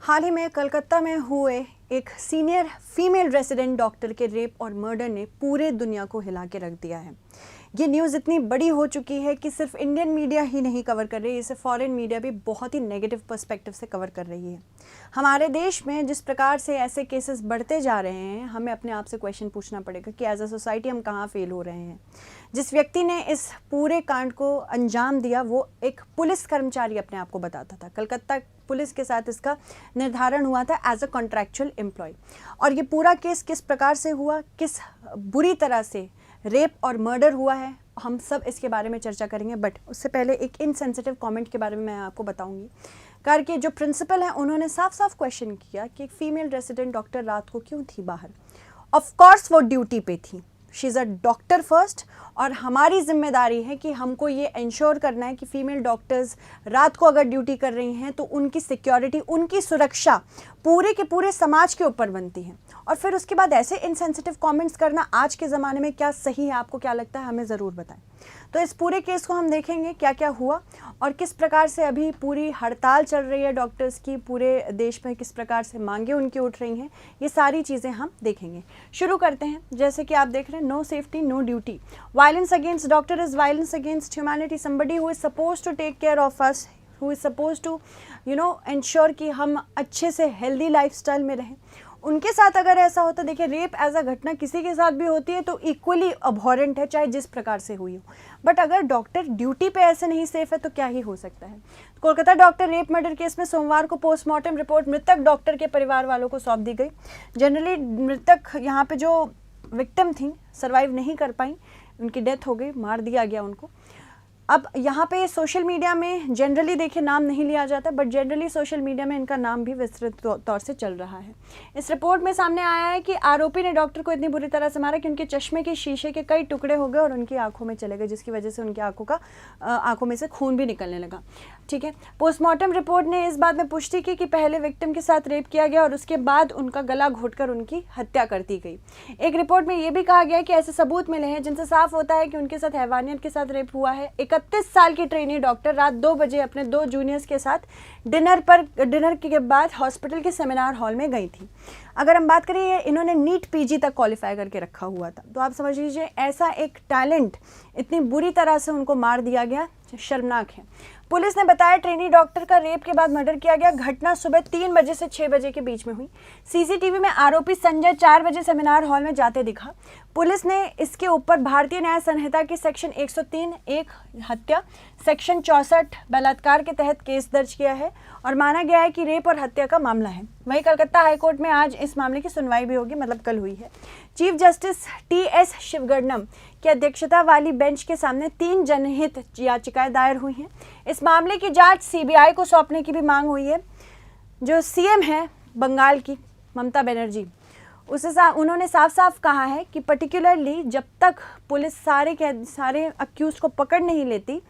हाल ही में कलकत्ता में हुए एक सीनियर फीमेल रेसिडेंट डॉक्टर के रेप और मर्डर ने पूरे दुनिया को हिला के रख दिया है। ये न्यूज़ इतनी बड़ी हो चुकी है कि सिर्फ इंडियन मीडिया ही नहीं कवर कर रही है, इसे फॉरेन मीडिया भी बहुत ही नेगेटिव पर्सपेक्टिव से कवर कर रही है। हमारे देश में जिस प्रकार से ऐसे केसेस बढ़ते जा रहे हैं, हमें अपने आप से क्वेश्चन पूछना पड़ेगा कि एज अ सोसाइटी हम कहाँ फेल हो रहे हैं। जिस व्यक्ति ने इस पूरे कांड को अंजाम दिया वो एक पुलिस कर्मचारी अपने आप को बताता था। कलकत्ता पुलिस के साथ इसका निर्धारण हुआ था एज अ कॉन्ट्रैक्चुअल एम्प्लॉय। और ये पूरा केस किस प्रकार से हुआ, किस बुरी तरह से रेप और मर्डर हुआ है, हम सब इसके बारे में चर्चा करेंगे। बट उससे पहले एक इनसेंसिटिव कमेंट के बारे में मैं आपको बताऊंगी। कार के जो प्रिंसिपल हैं उन्होंने साफ साफ क्वेश्चन किया कि एक फीमेल रेसिडेंट डॉक्टर रात को क्यों थी बाहर। ऑफ कोर्स वो ड्यूटी पे थी, she is a doctor first, और हमारी जिम्मेदारी है कि हमको ये इंश्योर करना है कि फ़ीमेल डॉक्टर्स रात को अगर ड्यूटी कर रही हैं तो उनकी सिक्योरिटी, उनकी सुरक्षा पूरे के पूरे समाज के ऊपर बनती है। और फिर उसके बाद ऐसे इनसेंसिटिव कमेंट्स करना आज के ज़माने में क्या सही है, आपको क्या लगता है, हमें ज़रूर बताएं। तो इस पूरे केस को हम देखेंगे क्या क्या हुआ और किस प्रकार से अभी पूरी हड़ताल चल रही है डॉक्टर्स की, पूरे देश में किस प्रकार से मांगे उनकी उठ रही हैं, ये सारी चीज़ें हम देखेंगे। शुरू करते हैं। जैसे कि आप देख रहे हैं, no safety no duty, violence against doctor is violence against humanity, somebody who is suppose to take care of us, who is suppose to ensure कि हम अच्छे से हेल्दी लाइफस्टाइल में रहें, उनके साथ अगर ऐसा होता। देखिए, रेप एज अ घटना किसी के साथ भी होती है तो इक्वली अबहॉरेंट है, चाहे जिस प्रकार से हुई हो। बट अगर डॉक्टर ड्यूटी पे ऐसे नहीं सेफ है तो क्या ही हो सकता है। Kolkata doctor rape murder case में सोमवार को पोस्टमार्टम रिपोर्ट मृतक डॉक्टर के परिवार वालों को सौंप दी गई। जनरली मृतक यहाँ पे जो विक्टिम थी सर्वाइव नहीं कर पाई, उनकी डेथ हो गई, मार दिया गया उनको। अब यहाँ पे सोशल मीडिया में जनरली देखिए नाम नहीं लिया जाता, बट जनरली सोशल मीडिया में इनका नाम भी विस्तृत तौर से चल रहा है। इस रिपोर्ट में सामने आया है कि आरोपी ने डॉक्टर को इतनी बुरी तरह से मारा कि उनके चश्मे के शीशे के कई टुकड़े हो गए और उनकी आंखों में चले गए, जिसकी वजह से उनकी आंखों में से खून भी निकलने लगा। ठीक है, पोस्टमार्टम रिपोर्ट ने इस बात में पुष्टि की कि पहले विक्टिम के साथ रेप किया गया और उसके बाद उनका गला घोंटकर उनकी हत्या कर दी गई। एक रिपोर्ट में यह भी कहा गया कि ऐसे सबूत मिले हैं जिनसे साफ होता है कि उनके साथ हैवानियत के साथ रेप हुआ है। 31 साल की ट्रेनी डॉक्टर रात 2 बजे अपने 2 जूनियर्स के साथ डिनर के बाद हॉस्पिटल के सेमिनार हॉल में गई थी। अगर हम बात करें, इन्होंने नीट पीजी तक क्वालिफाई करके रखा हुआ था। तो आप समझ लीजिए ऐसा एक टैलेंट इतनी बुरी तरह से उनको मार दिया गया, शर्मनाक है। पुलिस ने बताया ट्रेनी डॉक्टर का रेप के बाद मर्डर किया गया। घटना सुबह 3 बजे से 6 बजे के बीच में हुई। सीसीटीवी में आरोपी संजय 4 बजे सेमिनार हॉल में जाते दिखा। पुलिस ने इसके ऊपर भारतीय न्याय संहिता के सेक्शन 103 एक हत्या, सेक्शन 64 बलात्कार के तहत केस दर्ज किया है और माना गया है कि रेप और हत्या का मामला है। वहीं कलकत्ता हाईकोर्ट में आज इस मामले की सुनवाई भी होगी, मतलब कल हुई है। Chief justice T.S.. शिवगणम की अध्यक्षता वाली बेंच के सामने 3 जनहित याचिकाएं दायर हुई हैं। इस मामले की जांच सीबीआई को सौंपने की भी मांग हुई है। जो सीएम है बंगाल की, ममता बनर्जी, उन्होंने साफ साफ कहा है कि पर्टिकुलरली जब तक पुलिस सारे अक्यूज को पकड़ नहीं लेती,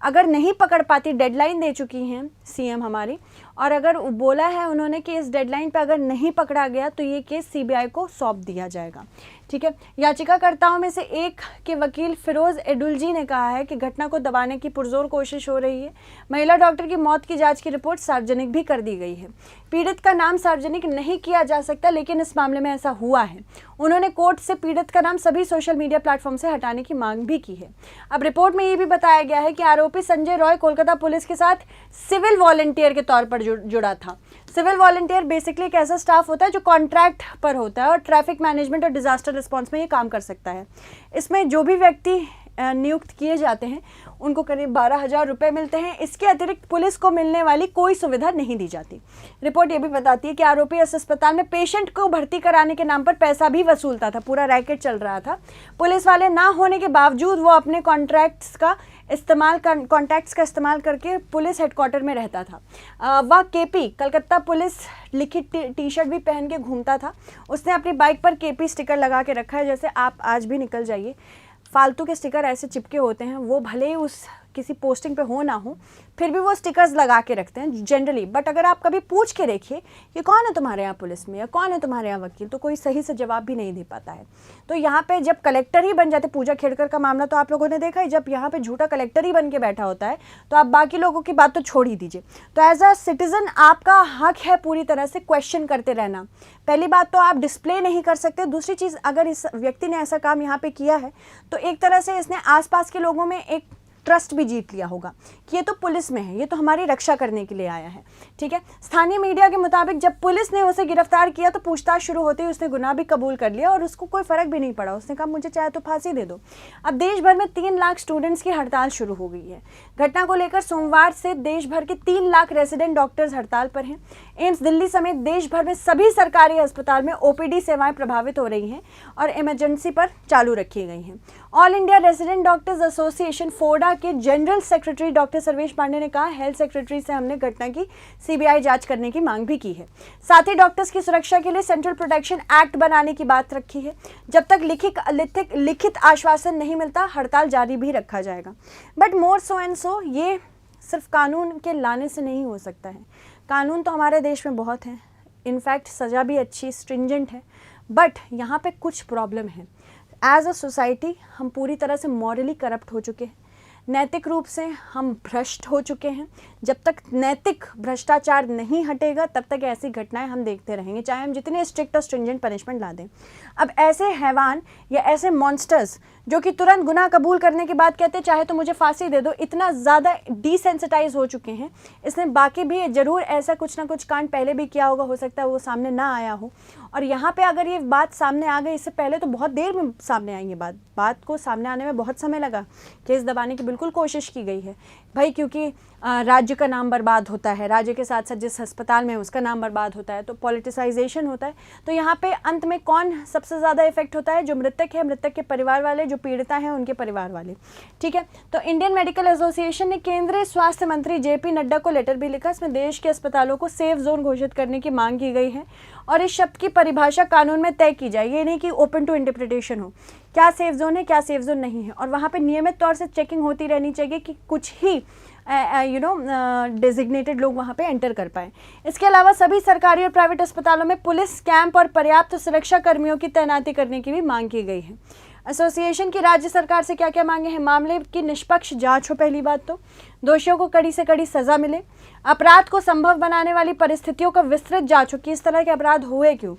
अगर नहीं पकड़ पाती, डेडलाइन दे चुकी हैं सीएम हमारी, और अगर बोला है उन्होंने कि इस डेडलाइन पर अगर नहीं पकड़ा गया तो ये केस सीबीआई को सौंप दिया जाएगा। ठीक है, याचिकाकर्ताओं में से एक के वकील फिरोज एडुलजी ने कहा है कि घटना को दबाने की पुरजोर कोशिश हो रही है। महिला डॉक्टर की मौत की जांच की रिपोर्ट सार्वजनिक भी कर दी गई है। पीड़ित का नाम सार्वजनिक नहीं किया जा सकता, लेकिन इस मामले में ऐसा हुआ है। उन्होंने कोर्ट से पीड़ित का नाम सभी सोशल मीडिया प्लेटफॉर्म से हटाने की मांग भी की है। अब रिपोर्ट में ये भी बताया गया है कि आरोपी संजय रॉय कोलकाता पुलिस के साथ सिविल वॉलंटियर के तौर पर जुड़ा था। सिविल वॉलंटियर बेसिकली एक ऐसा स्टाफ होता है जो कॉन्ट्रैक्ट पर होता है और ट्रैफिक मैनेजमेंट और डिजास्टर रिस्पांस में ये काम कर सकता है। इसमें जो भी व्यक्ति नियुक्त किए जाते हैं उनको करीब 12,000 रुपये मिलते हैं। इसके अतिरिक्त पुलिस को मिलने वाली कोई सुविधा नहीं दी जाती। रिपोर्ट ये भी बताती है कि आरोपी इस अस्पताल में पेशेंट को भर्ती कराने के नाम पर पैसा भी वसूलता था। पूरा रैकेट चल रहा था। पुलिस वाले ना होने के बावजूद वो अपने कॉन्टैक्ट्स का इस्तेमाल करके पुलिस हेडक्वार्टर में रहता था। वह केपी कलकत्ता पुलिस लिखित टी शर्ट भी पहन के घूमता था। उसने अपनी बाइक पर केपी स्टिकर लगा के रखा है। जैसे आप आज भी निकल जाइए, फालतू के स्टिकर ऐसे चिपके होते हैं, वो भले ही उस किसी पोस्टिंग पे हो ना हो, फिर भी वो स्टिकर्स लगा के रखते हैं जनरली। बट अगर आप कभी पूछ के देखिए कि कौन है तुम्हारे यहाँ पुलिस में या कौन है तुम्हारे यहाँ वकील, तो कोई सही से जवाब भी नहीं दे पाता है। तो यहाँ पे जब कलेक्टर ही बन जाते, पूजा खेड़कर का मामला तो आप लोगों ने देखा है, जब यहाँ पे झूठा कलेक्टर ही बन के बैठा होता है तो आप बाकी लोगों की बात तो छोड़ ही दीजिए। तो एज अ सिटीजन आपका हक है पूरी तरह से क्वेश्चन करते रहना। पहली बात तो आप डिस्प्ले नहीं कर सकते, दूसरी चीज़ अगर इस व्यक्ति ने ऐसा काम यहाँ पे किया है तो एक तरह से इसने आसपास के लोगों में एक ट्रस्ट भी जीत लिया होगा कि ये तो पुलिस में है, ये तो हमारी रक्षा करने के लिए आया है। ठीक है, स्थानीय मीडिया के मुताबिक जब पुलिस ने उसे गिरफ्तार किया तो पूछताछ शुरू होते ही उसने गुनाह भी कबूल कर लिया और उसको कोई फर्क भी नहीं पड़ा। उसने कहा मुझे चाहे तो फांसी दे दो। अब देश भर में 3 लाख स्टूडेंट्स की हड़ताल शुरू हो गई है। घटना को लेकर सोमवार से देश भर के 3 लाख रेजिडेंट डॉक्टर्स हड़ताल पर हैं। एम्स दिल्ली समेत देश भर में सभी सरकारी अस्पताल में ओपीडी सेवाएं प्रभावित हो रही हैं और इमरजेंसी पर चालू रखी गई हैं। All India resident doctors association FORDA के general secretary doctor Sarvesh Pandey ने कहा, हेल्थ सेक्रेटरी से हमने घटना की सीबीआई जांच करने की मांग भी की है। साथ ही डॉक्टर्स की सुरक्षा के लिए सेंट्रल प्रोटेक्शन एक्ट बनाने की बात रखी है। जब तक लिखित आश्वासन नहीं मिलता हड़ताल जारी भी रखा जाएगा। But more so and so ये सिर्फ कानून के लाने से नहीं हो सकता है। कानून तो हमारे देश में बहुत हैं, इनफैक्ट सज़ा भी अच्छी स्ट्रिंजेंट है, बट यहाँ पे कुछ प्रॉब्लम है। एज अ सोसाइटी हम पूरी तरह से मॉरली करप्ट हो चुके हैं, नैतिक रूप से हम भ्रष्ट हो चुके हैं। जब तक नैतिक भ्रष्टाचार नहीं हटेगा तब तक ऐसी घटनाएं हम देखते रहेंगे, चाहे हम जितने स्ट्रिक्ट और स्ट्रिंजेंट पनिशमेंट ला दें। अब ऐसे हैवान या ऐसे मॉन्स्टर्स जो कि तुरंत गुनाह कबूल करने के बाद कहते चाहे तो मुझे फांसी दे दो, इतना ज़्यादा डिसेंसिटाइज हो चुके हैं। इसने बाकी भी ज़रूर ऐसा कुछ ना कुछ कांड पहले भी किया होगा, हो सकता है वो सामने ना आया हो। और यहाँ पे अगर ये बात सामने आ गई, इससे पहले तो बहुत देर में सामने आई ये बात को सामने आने में बहुत समय लगा। केस दबाने की बिल्कुल कोशिश की गई है भाई, क्योंकि राज्य का नाम बर्बाद होता है, राज्य के साथ साथ जिस अस्पताल में उसका नाम बर्बाद होता है, तो पॉलिटिसाइजेशन होता है। तो यहाँ पे अंत में कौन सबसे ज़्यादा इफेक्ट होता है? जो मृतक है, मृतक के परिवार वाले, जो पीड़िता हैं उनके परिवार वाले। ठीक है, तो इंडियन मेडिकल एसोसिएशन ने केंद्रीय स्वास्थ्य मंत्री जेपी नड्डा को लेटर भी लिखा। इसमें देश के अस्पतालों को सेफ जोन घोषित करने की मांग की गई है और इस शब्द की परिभाषा कानून में तय की जाए, ये नहीं कि ओपन टू इंटरप्रिटेशन हो, क्या सेफ जोन है क्या सेफ जोन नहीं है। और वहाँ पे नियमित तौर से चेकिंग होती रहनी चाहिए कि कुछ ही डेजिग्नेटेड लोग वहाँ पे एंटर कर पाएँ। इसके अलावा सभी सरकारी और प्राइवेट अस्पतालों में पुलिस कैंप और पर्याप्त सुरक्षा कर्मियों की तैनाती करने की भी मांग की गई है। एसोसिएशन की राज्य सरकार से क्या क्या मांगे हैं? मामले की निष्पक्ष जांच हो, पहली बात तो दोषियों को कड़ी से कड़ी सजा मिले, अपराध को संभव बनाने वाली परिस्थितियों का विस्तृत जांच हो कि इस तरह के अपराध हुए क्यों,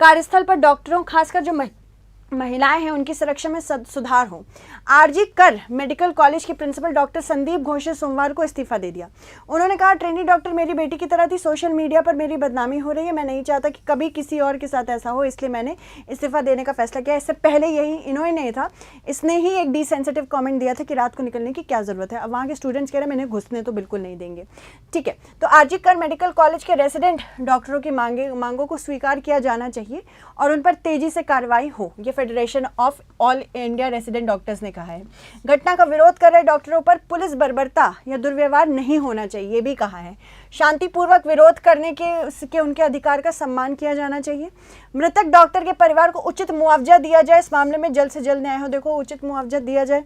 कार्यस्थल पर डॉक्टरों खासकर जो महिलाएं हैं उनकी सुरक्षा में सुधार हो। आरजी कर मेडिकल कॉलेज के प्रिंसिपल डॉक्टर संदीप घोष ने सोमवार को इस्तीफा दे दिया। उन्होंने कहा, ट्रेनी डॉक्टर मेरी बेटी की तरह थी, सोशल मीडिया पर मेरी बदनामी हो रही है, मैं नहीं चाहता कि कभी किसी और के साथ ऐसा हो, इसलिए मैंने इस्तीफा देने का फैसला किया। इससे पहले यही इन्होंने नहीं था, इसने ही एक डिसेंसिटिव कमेंट दिया था कि रात को निकलने की क्या ज़रूरत है। अब वहाँ के स्टूडेंट्स कह रहे हैं मैंने घुसने तो बिल्कुल नहीं देंगे। ठीक है, तो आरजी कर मेडिकल कॉलेज के रेजिडेंट डॉक्टरों की मांगों को स्वीकार किया जाना चाहिए और उन पर तेजी से कार्रवाई हो, ये federation of all India resident doctors ने कहा है। घटना का विरोध कर रहे डॉक्टरों पर पुलिस बर्बरता या दुर्व्यवहार नहीं होना चाहिए, ये भी कहा है। शांतिपूर्वक विरोध करने के उनके अधिकार का सम्मान किया जाना चाहिए। मृतक डॉक्टर के परिवार को उचित मुआवजा दिया जाए, इस मामले में जल्द से जल्द न्याय हो। देखो, उचित मुआवजा दिया जाए,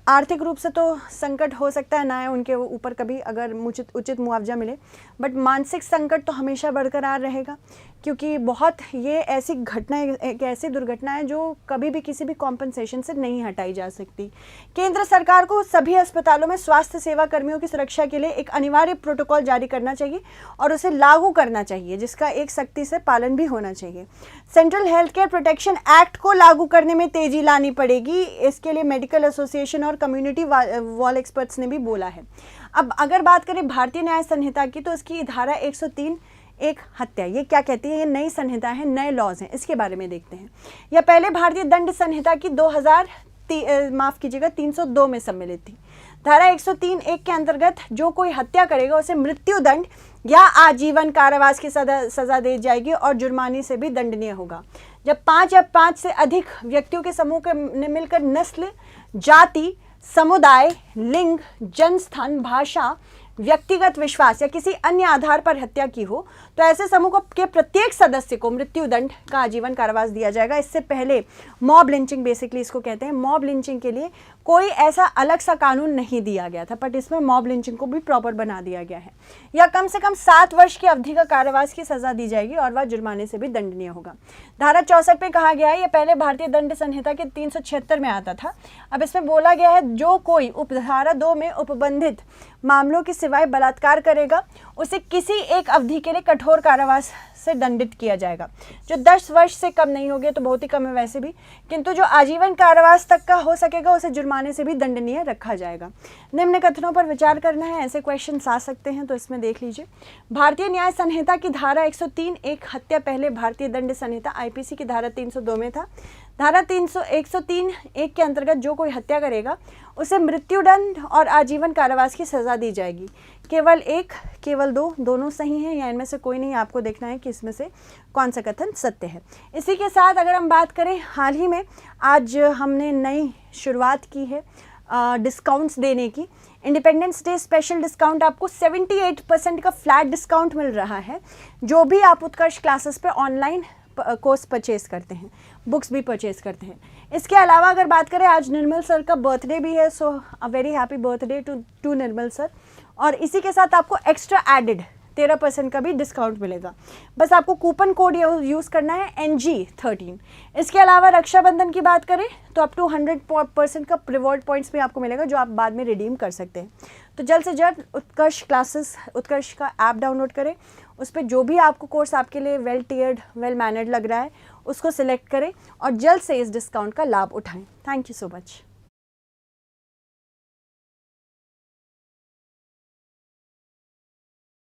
आर्थिक रूप से तो संकट हो सकता है ना है उनके ऊपर कभी अगर उचित मुआवजा मिले, बट मानसिक संकट तो हमेशा बरकरार रहेगा, क्योंकि बहुत ये ऐसी घटना, एक ऐसी दुर्घटना है जो कभी भी किसी भी कॉम्पनसेशन से नहीं हटाई जा सकती। केंद्र सरकार को सभी अस्पतालों में स्वास्थ्य सेवा कर्मियों की सुरक्षा के लिए एक अनिवार्य प्रोटोकॉल जारी करना चाहिए और उसे लागू करना चाहिए, जिसका एक सख्ती से पालन भी होना चाहिए। Central health care protection act को लागू करने में तेजी लानी पड़ेगी, इसके लिए मेडिकल एसोसिएशन और कम्युनिटी वॉल एक्सपर्ट्स ने भी बोला है। अब अगर बात करें भारतीय न्याय संहिता की, तो इसकी धारा 103 एक हत्या, ये क्या कहती है? ये नई संहिता है, नए लॉज हैं, इसके बारे में देखते हैं। यह पहले भारतीय दंड संहिता की 302 में सम्मिलित थी। धारा 103(1) के अंतर्गत जो कोई हत्या करेगा उसे मृत्यु दंड या आजीवन कारावास की सजा दी जाएगी और जुर्माने से भी दंडनीय होगा। जब 5 या 5 से अधिक व्यक्तियों के समूह ने मिलकर नस्ल, जाति, समुदाय, लिंग, जन्मस्थान, भाषा, व्यक्तिगत विश्वास या किसी अन्य आधार पर हत्या की हो तो ऐसे समूह के प्रत्येक सदस्य को मृत्युदंड का आजीवन कारावास दिया जाएगा। इससे पहले मॉब लिंचिंग, बेसिकली इसको कहते हैं, मॉब लिंचिंग के लिए कोई ऐसा अलग सा कानून नहीं दिया गया था, बट इसमें मॉब लिंचिंग को भी प्रॉपर बना दिया गया है। या कम से कम 7 वर्ष की अवधि का कारावास की सजा दी जाएगी और वह जुर्माने से भी दंडनीय होगा। धारा 64 में कहा गया है, ये पहले भारतीय दंड संहिता के 376 में आता था, अब इसमें बोला गया है जो कोई उपधारा 2 में उपबंधित मामलों की सिवाय बलात्कार करेगा उसे किसी एक अवधि के लिए कठोर कारावास से दंडित किया जाएगा। जो 10 वर्ष से कम नहीं होगे तो बहुत ही कम है वैसे भी, किंतु जो आजीवन कारावास तक का हो सकेगा उसे जुर्माने से भी दंडनीय रखा जाएगा। निम्न कथनों पर विचार करना है, ऐसे क्वेश्चंस आ सकते हैं, तो इसमें देख लीजिए। भारतीय न्याय संहिता की धारा 103 एक हत्या पहले भारतीय दंड संहिता आईपीसी की धारा 302 में था। धारा 103 एक के अंतर्गत जो कोई हत्या करेगा उसे मृत्युदंड और आजीवन कारावास की सजा दी जाएगी। केवल एक, केवल दो, दोनों सही हैं या इनमें से कोई नहीं, आपको देखना है कि इसमें से कौन सा कथन सत्य है। इसी के साथ अगर हम बात करें, हाल ही में आज हमने नई शुरुआत की है डिस्काउंट्स देने की। इंडिपेंडेंस डे स्पेशल डिस्काउंट आपको 78% का फ्लैट डिस्काउंट मिल रहा है जो भी आप उत्कर्ष क्लासेस पे ऑनलाइन कोर्स परचेज करते हैं, बुक्स भी परचेज करते हैं। इसके अलावा अगर बात करें, आज निर्मल सर का बर्थडे भी है, so a very happy birthday to Nirmal sir. और इसी के साथ आपको एक्स्ट्रा एडेड 13% का भी डिस्काउंट मिलेगा। बस आपको कूपन कोड यूज़ करना है NG13। इसके अलावा रक्षाबंधन की बात करें तो अप टू 100% का रिवॉर्ड पॉइंट्स भी आपको मिलेगा जो आप बाद में रिडीम कर सकते हैं। तो जल्द से जल्द उत्कर्ष क्लासेस, उत्कर्ष का ऐप डाउनलोड करें, उस पर जो भी आपको कोर्स आपके लिए वेल टियर्ड, वेल मैनर्ड लग रहा है उसको सिलेक्ट करें और जल्द से इस डिस्काउंट का लाभ उठाएं। Thank you so much.